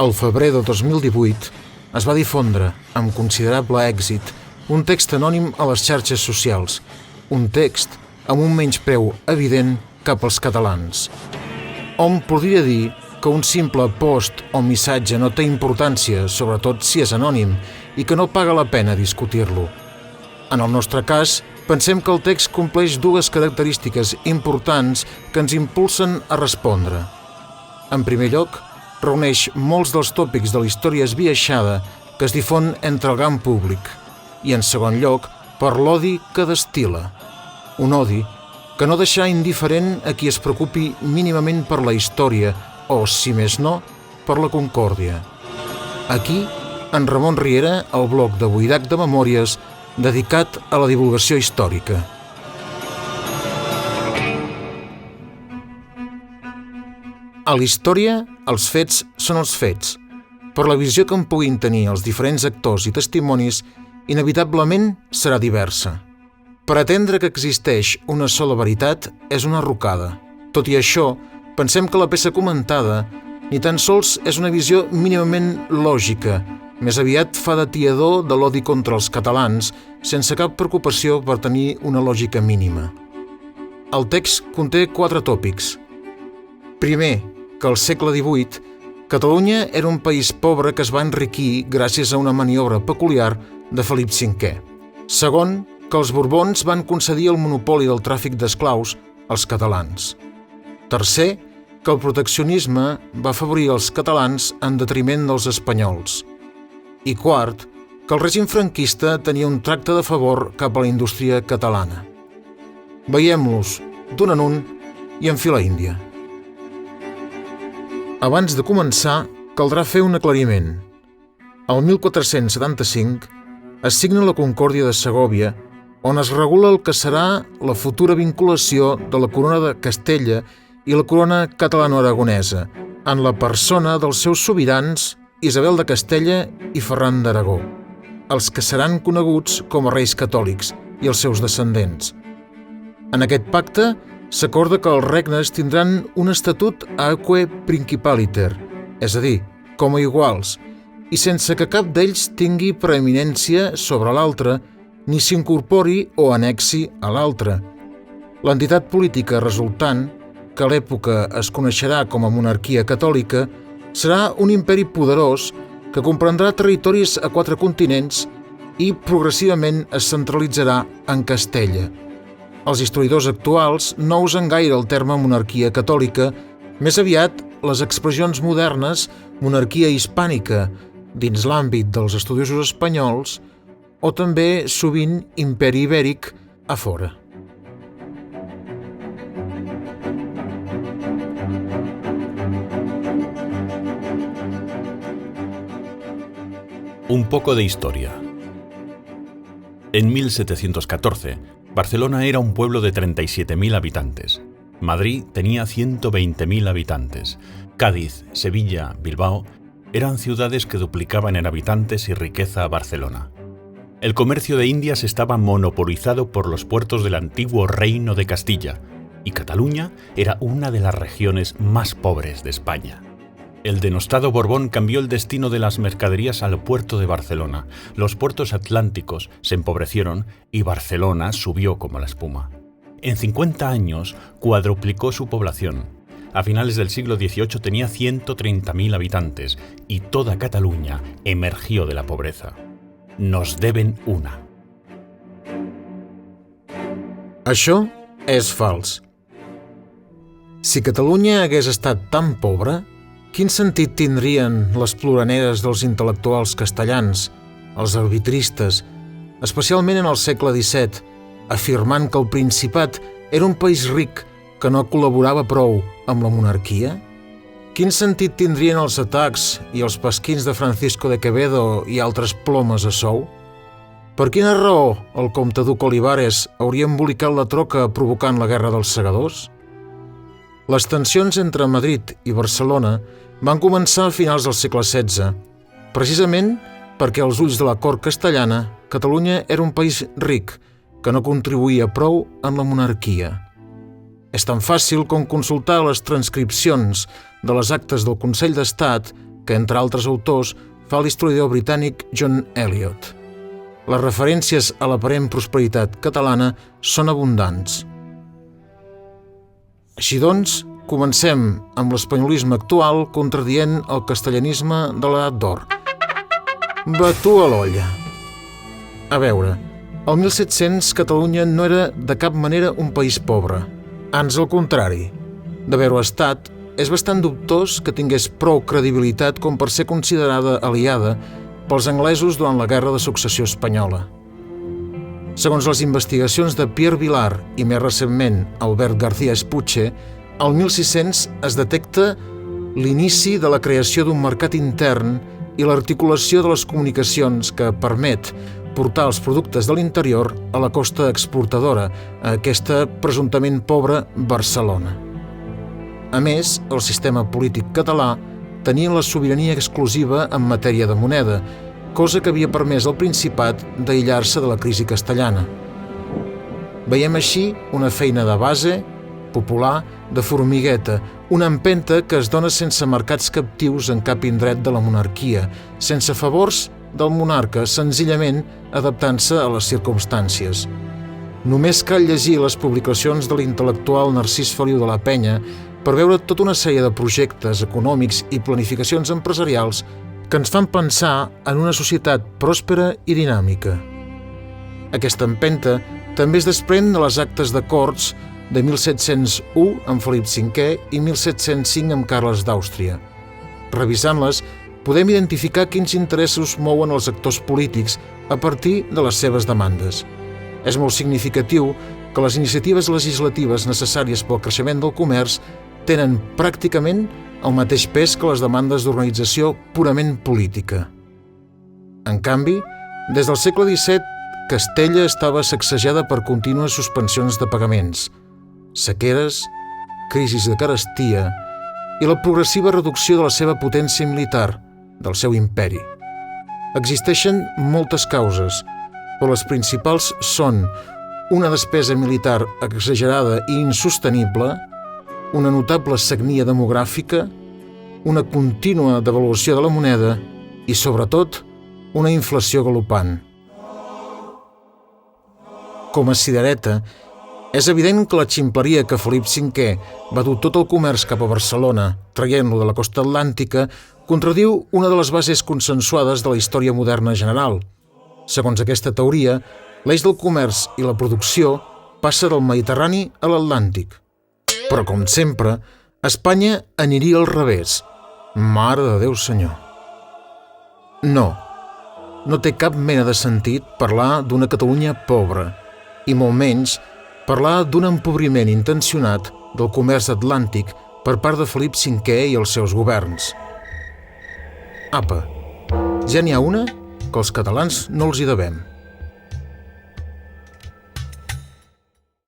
Al febrer de 2018 es va difondre, amb considerable èxit, un text anònim a les xarxes socials, un text amb un menyspreu evident cap als catalans. Hom podria dir que un simple post o missatge no té importància, sobretot si és anònim, i que no paga la pena discutir-lo. En el nostre cas, pensem que el text compleix dues característiques importants que ens impulsen a respondre. En primer lloc, reuneix molts dels tòpics de la història esbiaixada que es difon entre el gran públic, i en segon lloc, per l'odi que destil·la. Un odi que no deixarà indiferent a qui es preocupi mínimament per la història o, si més no, per la concòrdia. Aquí, en Ramon Riera, el blog de Buidac de Memòries, dedicat a la divulgació històrica. A la història, els fets són els fets, però la visió que en puguin tenir els diferents actors i testimonis inevitablement serà diversa. Pretendre que existeix una sola veritat és una rocada. Tot i això, pensem que la peça comentada ni tan sols és una visió mínimament lògica, més aviat fa d'atiador de l'odi contra els catalans, sense cap preocupació per tenir una lògica mínima. El text conté 4 tòpics. Primer, que al segle XVIII, Catalunya era un país pobre que es va enriquir gràcies a una maniobra peculiar de Felip V. Segon, que els Borbons van concedir el monopoli del tràfic d'esclaus als catalans. Tercer, que el proteccionisme va afavorir els catalans en detriment dels espanyols. I quart, que el règim franquista tenia un tracte de favor cap a la indústria catalana. Veiem-los d'un en un i en fila índia. Abans de començar, caldrà fer un aclariment. El 1475 es signa la Concòrdia de Segòvia, on es regula el que serà la futura vinculació de la corona de Castella i la corona catalano-aragonesa, en la persona dels seus sobirans Isabel de Castella i Ferran d'Aragó, els que seran coneguts com a reis catòlics i els seus descendents. En aquest pacte s'acorda que els regnes tindran un estatut aeque principaliter, és a dir, com a iguals, i sense que cap d'ells tingui preeminència sobre l'altre ni s'incorpori o annexi a l'altre. L'entitat política resultant, que a l'època es coneixerà com a monarquia catòlica, serà un imperi poderós que comprendrà territoris a 4 continents i progressivament es centralitzarà en Castella. Els historiadors actuals no usen gaire el terme monarquia catòlica, més aviat les expressions modernes monarquia hispànica, dins l'àmbit dels estudiosos espanyols, o també sovint imperi ibèric a fora. Un poco de historia. En 1714, Barcelona era un pueblo de 37.000 habitantes. Madrid tenía 120.000 habitantes. Cádiz, Sevilla, Bilbao eran ciudades que duplicaban en habitantes y riqueza a Barcelona. El comercio de Indias estaba monopolizado por los puertos del antiguo Reino de Castilla, y Cataluña era una de las regiones más pobres de España. El denostado Borbón cambió el destino de las mercaderías al puerto de Barcelona. Los puertos atlánticos se empobrecieron y Barcelona subió como la espuma. En 50 años cuadruplicó su población. A finales del siglo XVIII tenía 130.000 habitantes y toda Cataluña emergió de la pobreza. Nos deben una. Això és fals. Si Catalunya hagués estat tan pobra, quin sentit tindrien les ploraneres dels intel·lectuals castellans, els arbitristes, especialment en el segle XVII, afirmant que el Principat era un país ric que no col·laborava prou amb la monarquia? Quin sentit tindrien els atacs i els pasquins de Francisco de Quevedo i altres plomes a sou? Per quina raó el comte duc Olivares hauria embolicat la troca provocant la Guerra dels Segadors? Les tensions entre Madrid i Barcelona van començar a finals del segle XVI, precisament perquè als ulls de la cort castellana, Catalunya era un país ric que no contribuïa prou en la monarquia. És tan fàcil com consultar les transcripcions de les actes del Consell d'Estat que, entre altres autors, fa l'historiador britànic John Eliot. Les referències a l'aparent prosperitat catalana són abundants. Així doncs, comencem amb l'espanyolisme actual contradient el castellanisme de l'edat d'or. Batú a l'olla. A veure, al 1700 Catalunya no era de cap manera un país pobre. Ans al contrari. D'haver-ho estat, és bastant dubtós que tingués prou credibilitat com per ser considerada aliada pels anglesos durant la Guerra de Successió Espanyola. Segons les investigacions de Pierre Vilar i, més recentment, Albert García Espuche, al 1600 es detecta l'inici de la creació d'un mercat intern i l'articulació de les comunicacions que permet portar els productes de l'interior a la costa exportadora, a aquesta presumptament pobra Barcelona. A més, el sistema polític català tenia la sobirania exclusiva en matèria de moneda, cosa que havia permès al Principat d'aïllar-se de la crisi castellana. Veiem així una feina de base, popular, de formigueta, una empenta que es dona sense mercats captius en cap indret de la monarquia, sense favors del monarca, senzillament adaptant-se a les circumstàncies. Només cal llegir les publicacions de l'intel·lectual Narcís Feliu de la Penya per veure tota una sèrie de projectes econòmics i planificacions empresarials que ens fan pensar en una societat pròspera i dinàmica. Aquesta empenta també es desprèn de les actes de Corts de 1701 amb Felip V i 1705 amb Carles d'Àustria. Revisant-les, podem identificar quins interessos mouen els actors polítics a partir de les seves demandes. És molt significatiu que les iniciatives legislatives necessàries pel creixement del comerç tenen pràcticament el mateix pes que les demandes d'organització purament política. En canvi, des del segle XVII, Castella estava sacsejada per contínues suspensions de pagaments, sequeres, crisis de carestia i la progressiva reducció de la seva potència militar, del seu imperi. Existeixen moltes causes, però les principals són una despesa militar exagerada i insostenible, una notable sagnia demogràfica, una contínua devaluació de la moneda i, sobretot, una inflació galopant. Com a cirereta, és evident que la ximpleria que Felip V va dur tot el comerç cap a Barcelona, traient-lo de la costa atlàntica, contradiu una de les bases consensuades de la història moderna general. Segons aquesta teoria, l'eix del comerç i la producció passa del Mediterrani a l'Atlàntic. Però, com sempre, Espanya aniria al revés. Mare de Déu senyor. No té cap mena de sentit parlar d'una Catalunya pobra, i molt menys parlar d'un empobriment intencionat del comerç atlàntic per part de Felip V i els seus governs. Apa, ja n'hi ha una que els catalans no els hi devem.